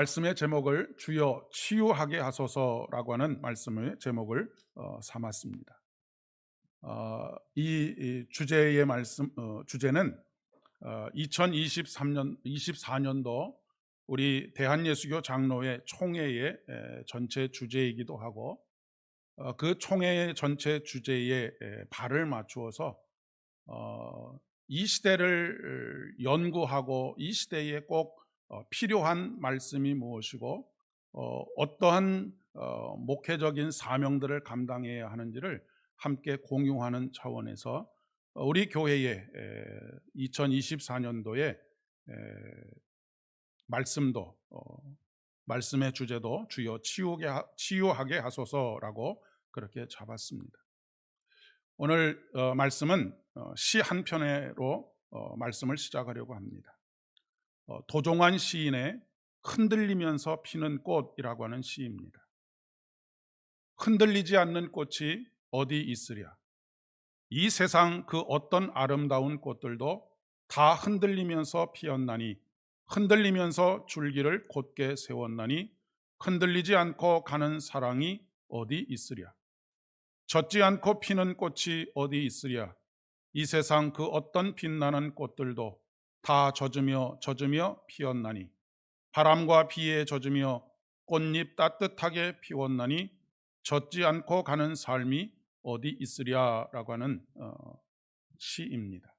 말씀의 제목을 주여 치유하게 하소서라고 하는 말씀의 제목을 삼았습니다. 이 주제의 주제는 2023년 24년도 우리 대한예수교 장로회 총회의 전체 주제이기도 하고, 그 총회의 전체 주제에 발을 맞추어서 이 시대를 연구하고 이 시대에 꼭 필요한 말씀이 무엇이고 어떠한 목회적인 사명들을 감당해야 하는지를 함께 공유하는 차원에서 우리 교회의 2024년도에 말씀도 말씀의 주제도 주여 치유하게 하소서라고 그렇게 잡았습니다. 오늘 말씀은 시 한 편으로 말씀을 시작하려고 합니다. 도종환 시인의 흔들리면서 피는 꽃이라고 하는 시입니다. 흔들리지 않는 꽃이 어디 있으랴. 이 세상 그 어떤 아름다운 꽃들도 다 흔들리면서 피었나니, 흔들리면서 줄기를 곧게 세웠나니, 흔들리지 않고 가는 사랑이 어디 있으랴. 젖지 않고 피는 꽃이 어디 있으랴. 이 세상 그 어떤 빛나는 꽃들도 다 젖으며 피었나니, 바람과 비에 젖으며 꽃잎 따뜻하게 피웠나니, 젖지 않고 가는 삶이 어디 있으랴라고 하는 시입니다.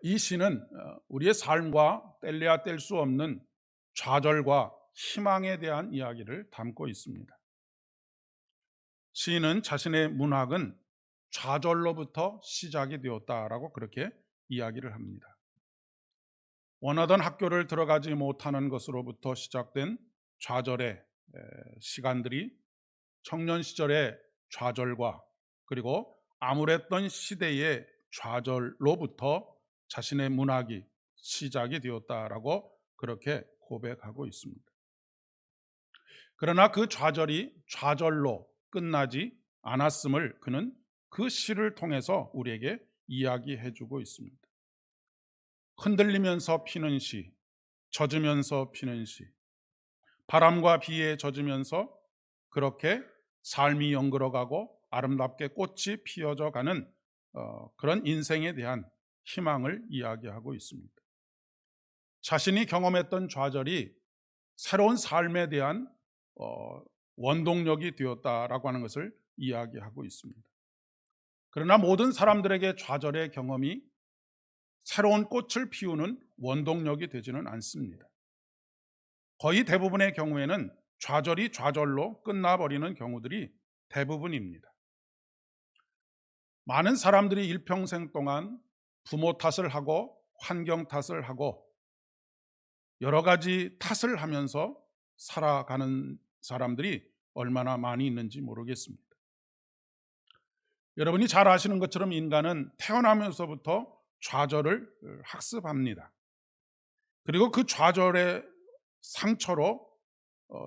이 시는 우리의 삶과 뗄래야 뗄 수 없는 좌절과 희망에 대한 이야기를 담고 있습니다. 시인은 자신의 문학은 좌절로부터 시작이 되었다라고 그렇게 이야기를 합니다. 원하던 학교를 들어가지 못하는 것으로부터 시작된 좌절의 시간들이 청년 시절의 좌절과, 그리고 암울했던 시대의 좌절로부터 자신의 문학이 시작이 되었다라고 그렇게 고백하고 있습니다. 그러나 그 좌절이 좌절로 끝나지 않았음을 그는 그 시를 통해서 우리에게 이야기해 주고 있습니다. 흔들리면서 피는 시, 젖으면서 피는 시, 바람과 비에 젖으면서 그렇게 삶이 연그러가고 아름답게 꽃이 피어져 가는 그런 인생에 대한 희망을 이야기하고 있습니다. 자신이 경험했던 좌절이 새로운 삶에 대한 원동력이 되었다라고 하는 것을 이야기하고 있습니다. 그러나 모든 사람들에게 좌절의 경험이 새로운 꽃을 피우는 원동력이 되지는 않습니다. 거의 대부분의 경우에는 좌절이 좌절로 끝나버리는 경우들이 대부분입니다. 많은 사람들이 일평생 동안 부모 탓을 하고 환경 탓을 하고 여러 가지 탓을 하면서 살아가는 사람들이 얼마나 많이 있는지 모르겠습니다. 여러분이 잘 아시는 것처럼 인간은 태어나면서부터 좌절을 학습합니다. 그리고 그 좌절의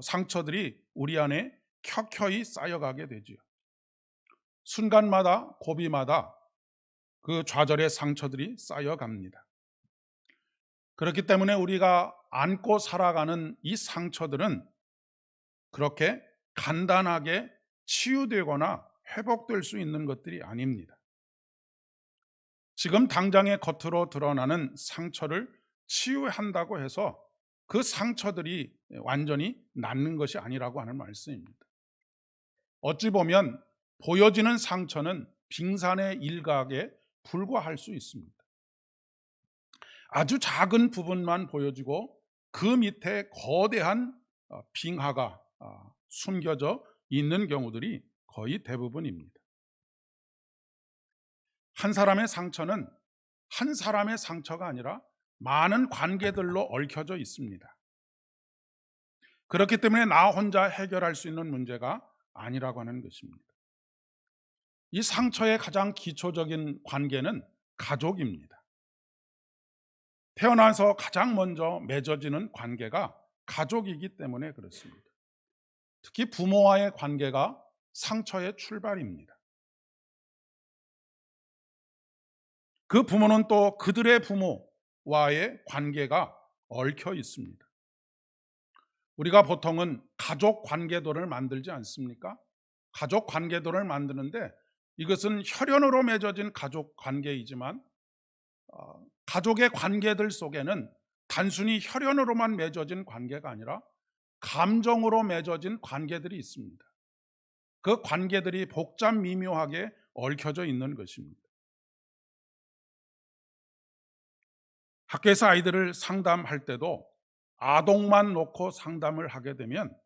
상처들이 우리 안에 켜켜이 쌓여가게 되지요. 순간마다 고비마다 그 좌절의 상처들이 쌓여갑니다. 그렇기 때문에 우리가 안고 살아가는 이 상처들은 그렇게 간단하게 치유되거나 회복될 수 있는 것들이 아닙니다. 지금 당장에 겉으로 드러나는 상처를 치유한다고 해서 그 상처들이 완전히 낫는 것이 아니라고 하는 말씀입니다. 어찌 보면 보여지는 상처는 빙산의 일각에 불과할 수 있습니다. 아주 작은 부분만 보여지고 그 밑에 거대한 빙하가 숨겨져 있는 경우들이 거의 대부분입니다. 한 사람의 상처는 한 사람의 상처가 아니라 많은 관계들로 얽혀져 있습니다. 그렇기 때문에 나 혼자 해결할 수 있는 문제가 아니라고 하는 것입니다. 이 상처의 가장 기초적인 관계는 가족입니다. 태어나서 가장 먼저 맺어지는 관계가 가족이기 때문에 그렇습니다. 특히 부모와의 관계가 상처의 출발입니다. 그 부모는 또 그들의 부모와의 관계가 얽혀 있습니다. 우리가 보통은 가족 관계도를 만들지 않습니까? 가족 관계도를 만드는데 이것은 혈연으로 맺어진 가족 관계이지만 가족의 관계들 속에는 단순히 혈연으로만 맺어진 관계가 아니라 감정으로 맺어진 관계들이 있습니다. 그 관계들이 복잡 미묘하게 얽혀져 있는 것입니다. 학교에서 아이들을 상담할 때도 아동만 놓고 상담을 하게 되면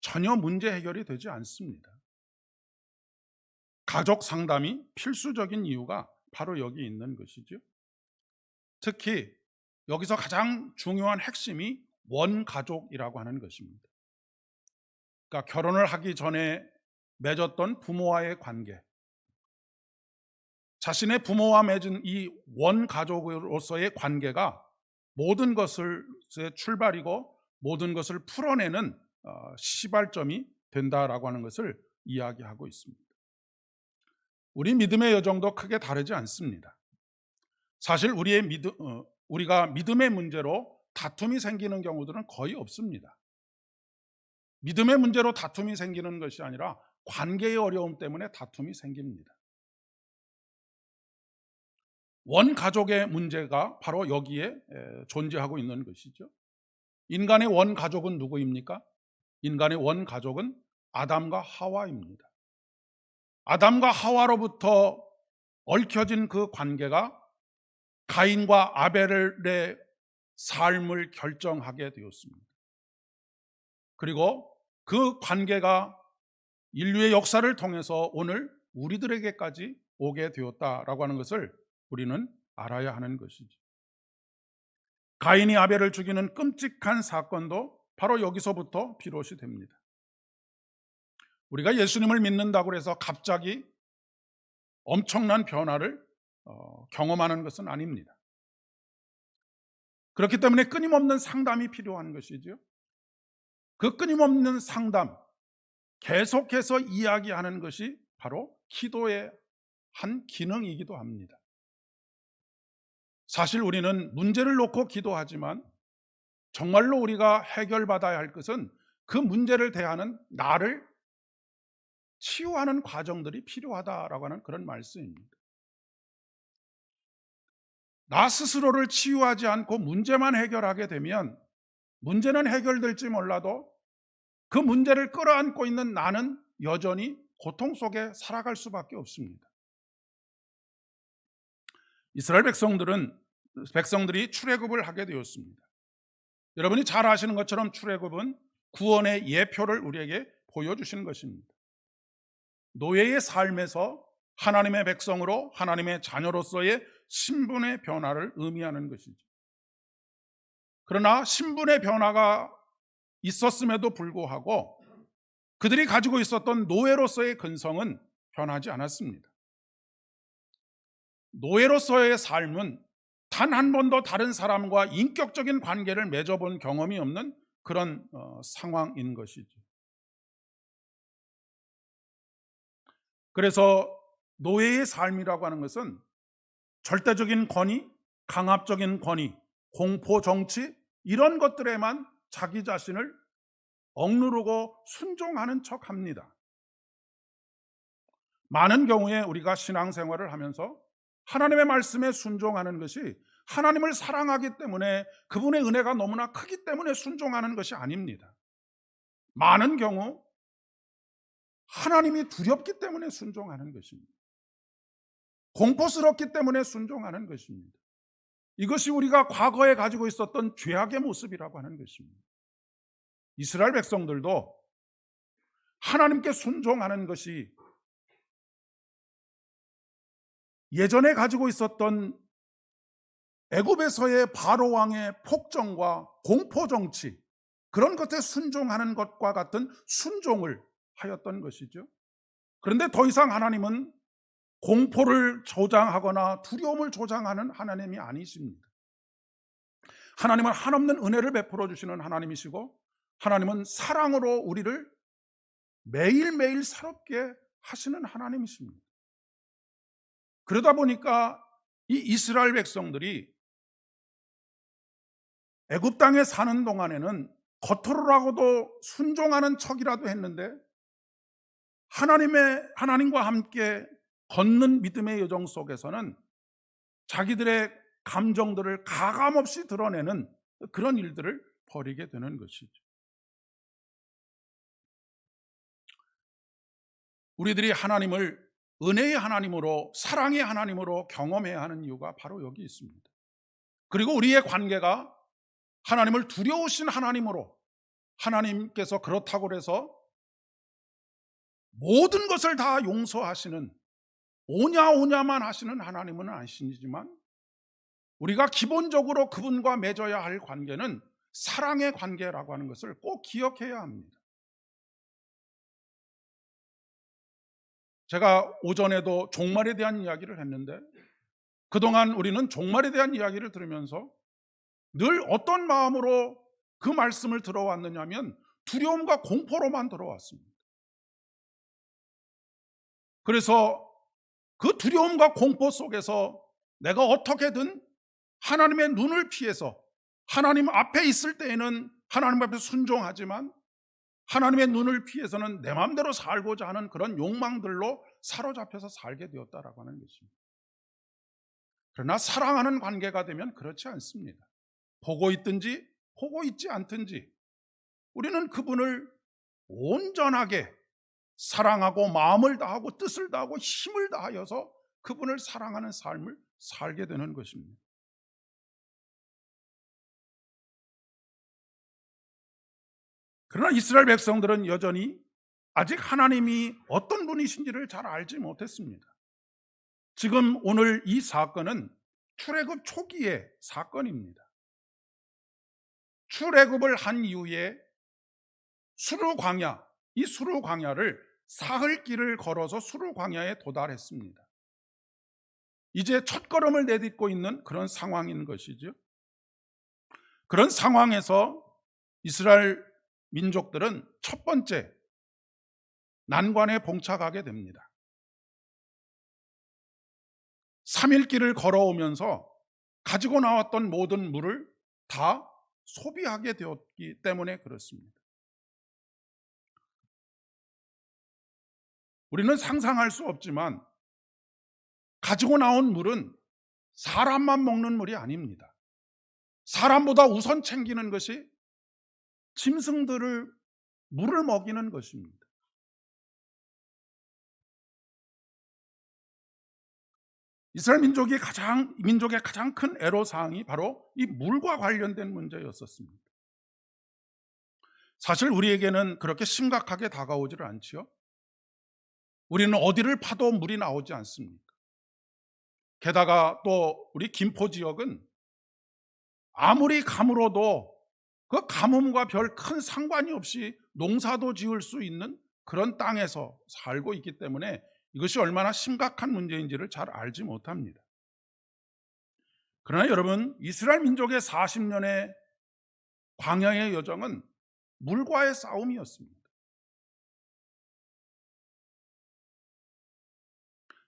전혀 문제 해결이 되지 않습니다. 가족 상담이 필수적인 이유가 바로 여기 있는 것이죠. 특히 여기서 가장 중요한 핵심이 원가족이라고 하는 것입니다. 그러니까 결혼을 하기 전에 맺었던 부모와의 관계, 자신의 부모와 맺은 이 원가족으로서의 관계가 모든 것을 출발이고 모든 것을 풀어내는 시발점이 된다라고 하는 것을 이야기하고 있습니다. 우리 믿음의 여정도 크게 다르지 않습니다. 사실 우리가 믿음의 문제로 다툼이 생기는 경우들은 거의 없습니다. 믿음의 문제로 다툼이 생기는 것이 아니라 관계의 어려움 때문에 다툼이 생깁니다. 원가족의 문제가 바로 여기에 존재하고 있는 것이죠. 인간의 원가족은 누구입니까? 인간의 원가족은 아담과 하와입니다. 아담과 하와로부터 얽혀진 그 관계가 가인과 아벨의 삶을 결정하게 되었습니다. 그리고 그 관계가 인류의 역사를 통해서 오늘 우리들에게까지 오게 되었다라고 하는 것을 우리는 알아야 하는 것이죠. 가인이 아벨을 죽이는 끔찍한 사건도 바로 여기서부터 비롯이 됩니다. 우리가 예수님을 믿는다고 해서 갑자기 엄청난 변화를 경험하는 것은 아닙니다. 그렇기 때문에 끊임없는 상담이 필요한 것이죠. 그 끊임없는 상담, 계속해서 이야기하는 것이 바로 기도의 한 기능이기도 합니다. 사실 우리는 문제를 놓고 기도하지만 정말로 우리가 해결받아야 할 것은 그 문제를 대하는 나를 치유하는 과정들이 필요하다라고 하는 그런 말씀입니다. 나 스스로를 치유하지 않고 문제만 해결하게 되면 문제는 해결될지 몰라도 그 문제를 끌어안고 있는 나는 여전히 고통 속에 살아갈 수밖에 없습니다. 이스라엘 백성들이 출애굽을 하게 되었습니다. 여러분이 잘 아시는 것처럼 출애굽은 구원의 예표를 우리에게 보여주시는 것입니다. 노예의 삶에서 하나님의 백성으로 하나님의 자녀로서의 신분의 변화를 의미하는 것이죠. 그러나 신분의 변화가 있었음에도 불구하고 그들이 가지고 있었던 노예로서의 근성은 변하지 않았습니다. 노예로서의 삶은 단 한 번도 다른 사람과 인격적인 관계를 맺어본 경험이 없는 그런 상황인 것이죠. 그래서 노예의 삶이라고 하는 것은 절대적인 권위, 강압적인 권위, 공포 정치 이런 것들에만 자기 자신을 억누르고 순종하는 척합니다. 많은 경우에 우리가 신앙생활을 하면서 하나님의 말씀에 순종하는 것이 하나님을 사랑하기 때문에 그분의 은혜가 너무나 크기 때문에 순종하는 것이 아닙니다. 많은 경우 하나님이 두렵기 때문에 순종하는 것입니다. 공포스럽기 때문에 순종하는 것입니다. 이것이 우리가 과거에 가지고 있었던 죄악의 모습이라고 하는 것입니다. 이스라엘 백성들도 하나님께 순종하는 것이 예전에 가지고 있었던 애굽에서의 바로 왕의 폭정과 공포 정치 그런 것에 순종하는 것과 같은 순종을 하였던 것이죠. 그런데 더 이상 하나님은 공포를 조장하거나 두려움을 조장하는 하나님이 아니십니다. 하나님은 한없는 은혜를 베풀어 주시는 하나님이시고 하나님은 사랑으로 우리를 매일매일 새롭게 하시는 하나님이십니다. 그러다 보니까 이 이스라엘 백성들이 애굽 땅에 사는 동안에는 겉으로라고도 순종하는 척이라도 했는데 하나님과 함께 걷는 믿음의 여정 속에서는 자기들의 감정들을 가감없이 드러내는 그런 일들을 벌이게 되는 것이죠. 우리들이 하나님을 은혜의 하나님으로, 사랑의 하나님으로 경험해야 하는 이유가 바로 여기 있습니다. 그리고 우리의 관계가 하나님을 두려우신 하나님으로, 하나님께서 그렇다고 해서 모든 것을 다 용서하시는, 오냐오냐만 하시는 하나님은 아니시지만 우리가 기본적으로 그분과 맺어야 할 관계는 사랑의 관계라고 하는 것을 꼭 기억해야 합니다. 제가 오전에도 종말에 대한 이야기를 했는데, 그동안 우리는 종말에 대한 이야기를 들으면서 늘 어떤 마음으로 그 말씀을 들어왔느냐면 두려움과 공포로만 들어왔습니다. 그래서 그 두려움과 공포 속에서 내가 어떻게든 하나님의 눈을 피해서, 하나님 앞에 있을 때에는 하나님 앞에 순종하지만 하나님의 눈을 피해서는 내 마음대로 살고자 하는 그런 욕망들로 사로잡혀서 살게 되었다라고 하는 것입니다. 그러나 사랑하는 관계가 되면 그렇지 않습니다. 보고 있든지 보고 있지 않든지 우리는 그분을 온전하게 사랑하고 마음을 다하고 뜻을 다하고 힘을 다하여서 그분을 사랑하는 삶을 살게 되는 것입니다. 그러나 이스라엘 백성들은 여전히 아직 하나님이 어떤 분이신지를 잘 알지 못했습니다. 지금 오늘 이 사건은 출애굽 초기의 사건입니다. 출애굽을 한 이후에 수르 광야, 이 수르 광야를 사흘 길을 걸어서 수르 광야에 도달했습니다. 이제 첫걸음을 내딛고 있는 그런 상황인 것이죠. 그런 상황에서 이스라엘 민족들은 첫 번째 난관에 봉착하게 됩니다. 3일 길을 걸어오면서 가지고 나왔던 모든 물을 다 소비하게 되었기 때문에 그렇습니다. 우리는 상상할 수 없지만 가지고 나온 물은 사람만 먹는 물이 아닙니다. 사람보다 우선 챙기는 것이 짐승들을 물을 먹이는 것입니다. 이스라엘 민족의 가장 큰 애로사항이 바로 이 물과 관련된 문제였었습니다. 사실 우리에게는 그렇게 심각하게 다가오지를 않지요. 우리는 어디를 파도 물이 나오지 않습니까? 게다가 또 우리 김포 지역은 아무리 가물어도 그 가뭄과 별 큰 상관이 없이 농사도 지을 수 있는 그런 땅에서 살고 있기 때문에 이것이 얼마나 심각한 문제인지를 잘 알지 못합니다. 그러나 여러분, 이스라엘 민족의 40년의 광야의 여정은 물과의 싸움이었습니다.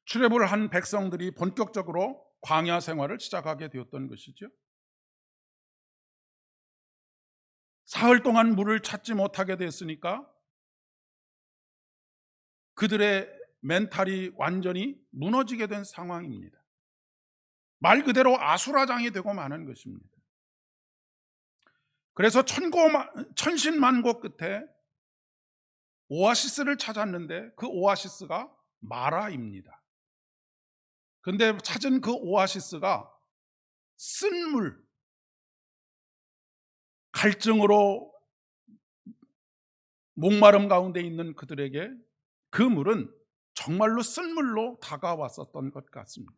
출애굽을 한 백성들이 본격적으로 광야 생활을 시작하게 되었던 것이죠. 사흘 동안 물을 찾지 못하게 됐으니까 그들의 멘탈이 완전히 무너지게 된 상황입니다. 말 그대로 아수라장이 되고 마는 것입니다. 그래서 천신만고 끝에 오아시스를 찾았는데 그 오아시스가 마라입니다. 그런데 찾은 그 오아시스가 쓴 물, 갈증으로 목마름 가운데 있는 그들에게 그 물은 정말로 쓴 물로 다가왔었던 것 같습니다.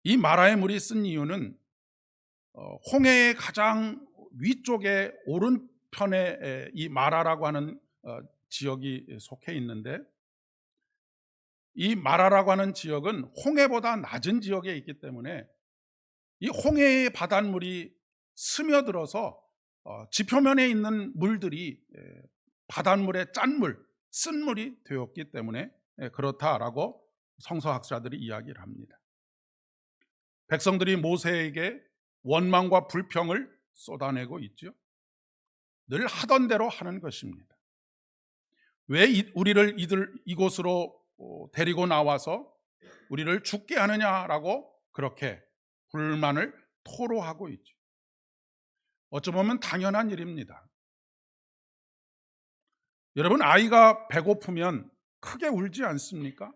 이 마라의 물이 쓴 이유는 홍해의 가장 위쪽에 오른편에 이 마라라고 하는 지역이 속해 있는데, 이 마라라고 하는 지역은 홍해보다 낮은 지역에 있기 때문에 이 홍해의 바닷물이 스며들어서 지표면에 있는 물들이 바닷물의 짠물, 쓴물이 되었기 때문에 그렇다라고 성서학자들이 이야기를 합니다. 백성들이 모세에게 원망과 불평을 쏟아내고 있죠. 늘 하던 대로 하는 것입니다. 왜 우리를 이곳으로 데리고 나와서 우리를 죽게 하느냐라고 그렇게 불만을 토로하고 있죠. 어쩌면 당연한 일입니다. 여러분, 아이가 배고프면 크게 울지 않습니까?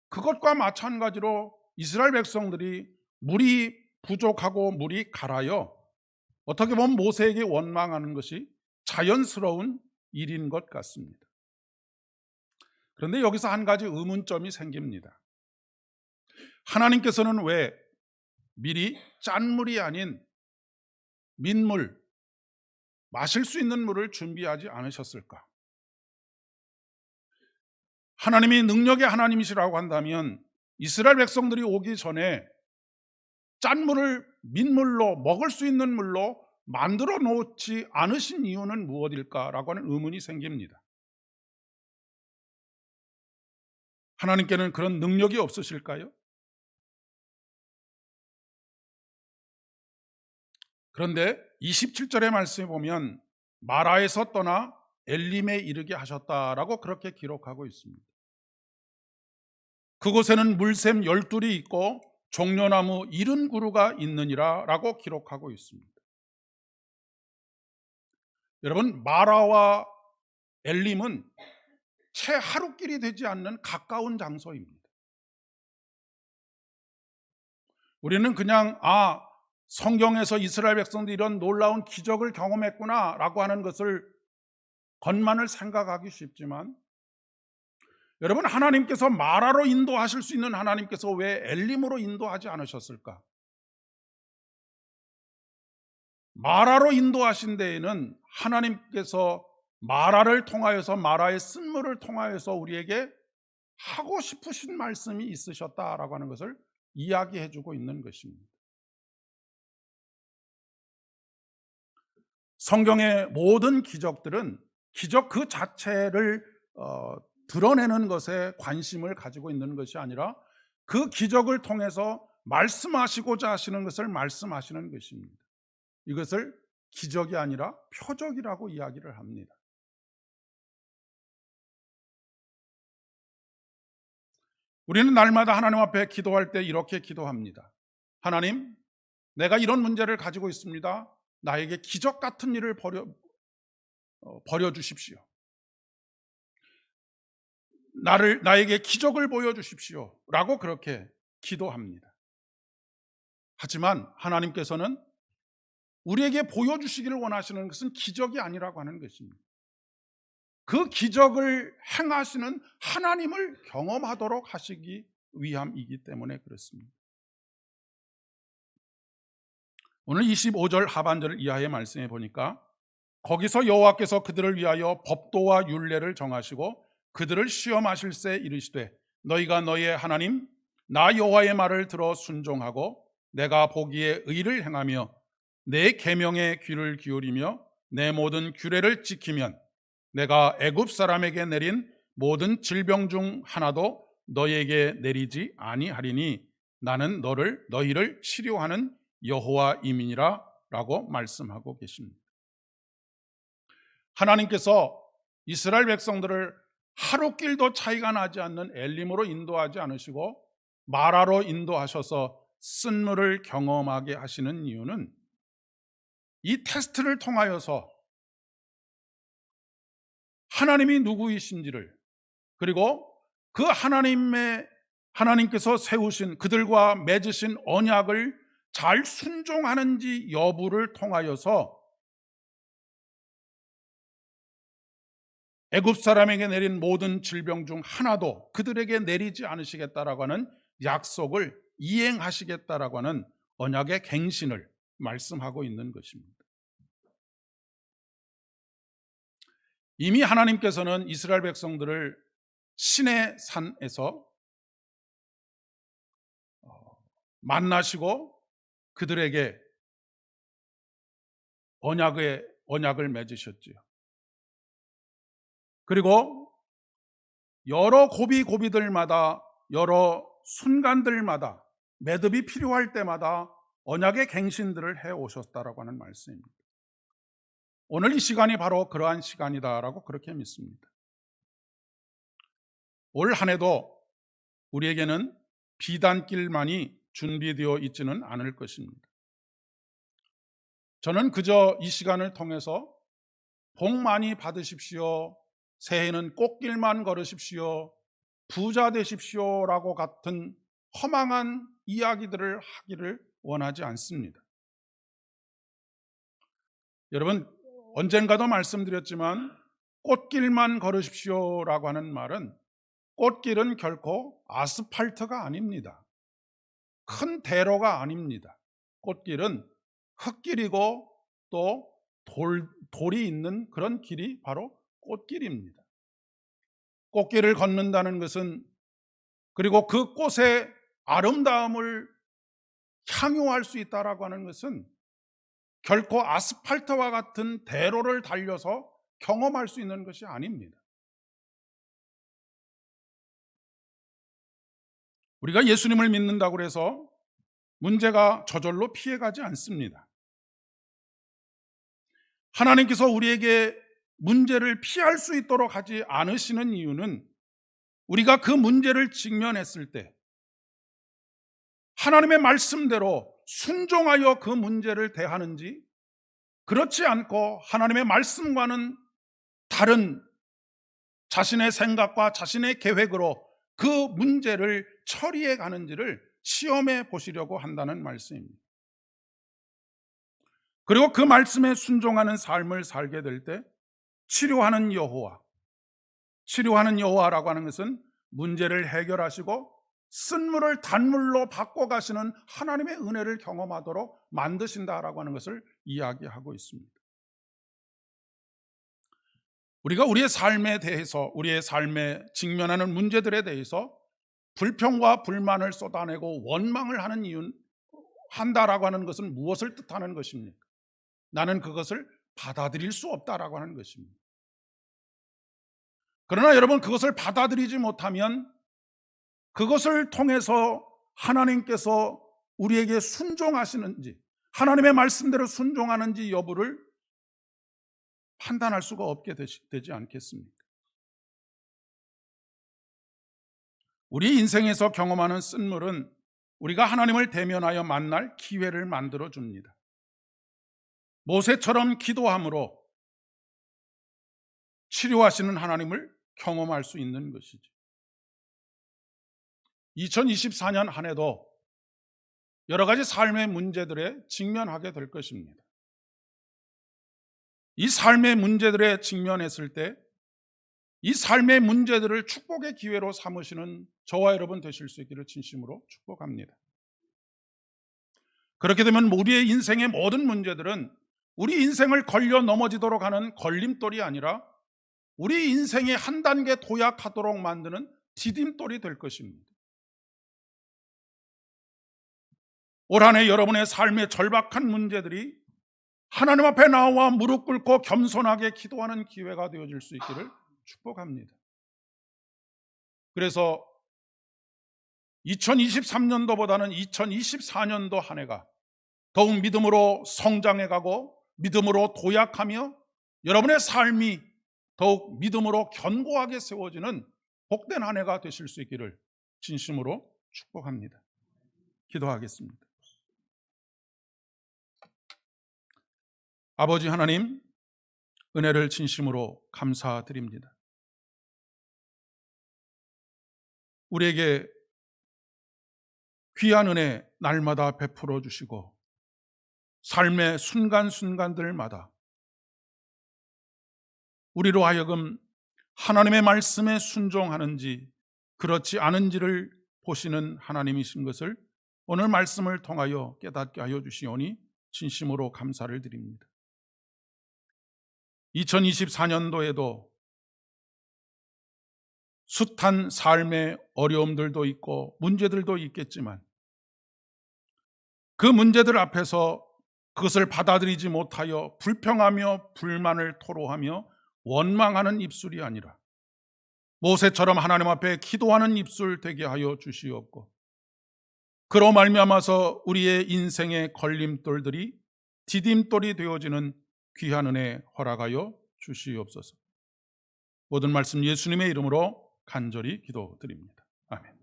그것과 마찬가지로 이스라엘 백성들이 물이 부족하고 물이 갈아요. 어떻게 보면 모세에게 원망하는 것이 자연스러운 일인 것 같습니다. 그런데 여기서 한 가지 의문점이 생깁니다. 하나님께서는 왜 미리 짠물이 아닌 민물, 마실 수 있는 물을 준비하지 않으셨을까? 하나님이 능력의 하나님이시라고 한다면 이스라엘 백성들이 오기 전에 짠물을 민물로, 먹을 수 있는 물로 만들어 놓지 않으신 이유는 무엇일까라고 하는 의문이 생깁니다. 하나님께는 그런 능력이 없으실까요? 그런데 27절의 말씀에 보면 마라에서 떠나 엘림에 이르게 하셨다라고 그렇게 기록하고 있습니다. 그곳에는 물샘 12이 있고 종려나무 70그루가 있느니라 라고 기록하고 있습니다. 여러분, 마라와 엘림은 채 하루길이 되지 않는 가까운 장소입니다. 우리는 그냥 성경에서 이스라엘 백성들이 이런 놀라운 기적을 경험했구나 라고 하는 것을 것만을 생각하기 쉽지만, 여러분, 하나님께서 마라로 인도하실 수 있는 하나님께서 왜 엘림으로 인도하지 않으셨을까? 마라로 인도하신 데에는 하나님께서 마라를 통하여서, 마라의 쓴물을 통하여서 우리에게 하고 싶으신 말씀이 있으셨다라고 하는 것을 이야기해 주고 있는 것입니다. 성경의 모든 기적들은 기적 그 자체를 드러내는 것에 관심을 가지고 있는 것이 아니라 그 기적을 통해서 말씀하시고자 하시는 것을 말씀하시는 것입니다. 이것을 기적이 아니라 표적이라고 이야기를 합니다. 우리는 날마다 하나님 앞에 기도할 때 이렇게 기도합니다. 하나님, 내가 이런 문제를 가지고 있습니다. 나에게 기적 같은 일을 벌여주십시오. 나에게 기적을 보여주십시오 라고 그렇게 기도합니다. 하지만 하나님께서는 우리에게 보여주시기를 원하시는 것은 기적이 아니라고 하는 것입니다. 그 기적을 행하시는 하나님을 경험하도록 하시기 위함이기 때문에 그렇습니다. 오늘 25절 하반절 이하의 말씀에 보니까 거기서 여호와께서 그들을 위하여 법도와 율례를 정하시고 그들을 시험하실세 이르시되 너희가 너희의 하나님 나 여호와의 말을 들어 순종하고 내가 보기에 의를 행하며 내 계명에 귀를 기울이며 내 모든 규례를 지키면 내가 애굽 사람에게 내린 모든 질병 중 하나도 너희에게 내리지 아니하리니 나는 너희를 치료하는 여호와임이니라 라고 말씀하고 계십니다. 하나님께서 이스라엘 백성들을 하루길도 차이가 나지 않는 엘림으로 인도하지 않으시고 마라로 인도하셔서 쓴물을 경험하게 하시는 이유는 이 테스트를 통하여서 하나님이 누구이신지를, 그리고 그 하나님께서 세우신 그들과 맺으신 언약을 잘 순종하는지 여부를 통하여서 애굽 사람에게 내린 모든 질병 중 하나도 그들에게 내리지 않으시겠다라고 하는 약속을 이행하시겠다라고 하는 언약의 갱신을 말씀하고 있는 것입니다. 이미 하나님께서는 이스라엘 백성들을 시내 산에서 만나시고 그들에게 언약을 맺으셨지요. 그리고 여러 고비들마다, 여러 순간들마다, 매듭이 필요할 때마다 언약의 갱신들을 해 오셨다라고 하는 말씀입니다. 오늘 이 시간이 바로 그러한 시간이다라고 그렇게 믿습니다. 올 한 해도 우리에게는 비단길만이 준비되어 있지는 않을 것입니다. 저는 그저 이 시간을 통해서 복 많이 받으십시오, 새해에는 꽃길만 걸으십시오, 부자 되십시오라고 같은 허망한 이야기들을 하기를 원하지 않습니다. 여러분, 언젠가도 말씀드렸지만 꽃길만 걸으십시오라고 하는 말은, 꽃길은 결코 아스팔트가 아닙니다. 큰 대로가 아닙니다. 꽃길은 흙길이고 또 돌이 있는 그런 길이 바로 꽃길입니다. 꽃길을 걷는다는 것은, 그리고 그 꽃의 아름다움을 향유할 수 있다라고 하는 것은 결코 아스팔트와 같은 대로를 달려서 경험할 수 있는 것이 아닙니다. 우리가 예수님을 믿는다고 해서 문제가 저절로 피해가지 않습니다. 하나님께서 우리에게 문제를 피할 수 있도록 하지 않으시는 이유는, 우리가 그 문제를 직면했을 때 하나님의 말씀대로 순종하여 그 문제를 대하는지, 그렇지 않고 하나님의 말씀과는 다른 자신의 생각과 자신의 계획으로 그 문제를 처리해 가는지를 시험해 보시려고 한다는 말씀입니다. 그리고 그 말씀에 순종하는 삶을 살게 될 때 치료하는 여호와라고 하는 것은 문제를 해결하시고 쓴물을 단물로 바꿔가시는 하나님의 은혜를 경험하도록 만드신다라고 하는 것을 이야기하고 있습니다. 우리가 우리의 삶에 대해서, 우리의 삶에 직면하는 문제들에 대해서 불평과 불만을 쏟아내고 원망을 하는 한다라고 하는 것은 무엇을 뜻하는 것입니까? 나는 그것을 받아들일 수 없다라고 하는 것입니다. 그러나 여러분, 그것을 받아들이지 못하면 그것을 통해서 하나님께서 우리에게 순종하시는지, 하나님의 말씀대로 순종하는지 여부를 판단할 수가 없게 되지 않겠습니까? 우리 인생에서 경험하는 쓴물은 우리가 하나님을 대면하여 만날 기회를 만들어 줍니다. 모세처럼 기도함으로 치료하시는 하나님을 경험할 수 있는 것이죠. 2024년 한 해도 여러 가지 삶의 문제들에 직면하게 될 것입니다. 이 삶의 문제들에 직면했을 때 이 삶의 문제들을 축복의 기회로 삼으시는 저와 여러분 되실 수 있기를 진심으로 축복합니다. 그렇게 되면 우리의 인생의 모든 문제들은 우리 인생을 걸려 넘어지도록 하는 걸림돌이 아니라 우리 인생의 한 단계 도약하도록 만드는 디딤돌이 될 것입니다. 올 한 해 여러분의 삶의 절박한 문제들이 하나님 앞에 나와 무릎 꿇고 겸손하게 기도하는 기회가 되어질 수 있기를 축복합니다. 그래서 2023년도보다는 2024년도 한 해가 더욱 믿음으로 성장해가고 믿음으로 도약하며 여러분의 삶이 더욱 믿음으로 견고하게 세워지는 복된 한 해가 되실 수 있기를 진심으로 축복합니다. 기도하겠습니다. 아버지 하나님, 은혜를 진심으로 감사드립니다. 우리에게 귀한 은혜 날마다 베풀어 주시고 삶의 순간순간들마다 우리로 하여금 하나님의 말씀에 순종하는지 그렇지 않은지를 보시는 하나님이신 것을 오늘 말씀을 통하여 깨닫게 하여 주시오니 진심으로 감사를 드립니다. 2024년도에도 숱한 삶의 어려움들도 있고 문제들도 있겠지만 그 문제들 앞에서 그것을 받아들이지 못하여 불평하며 불만을 토로하며 원망하는 입술이 아니라 모세처럼 하나님 앞에 기도하는 입술 되게 하여 주시옵고 그로 말미암아서 우리의 인생의 걸림돌들이 디딤돌이 되어지는 귀한 은혜 허락하여 주시옵소서. 모든 말씀 예수님의 이름으로 간절히 기도드립니다. 아멘.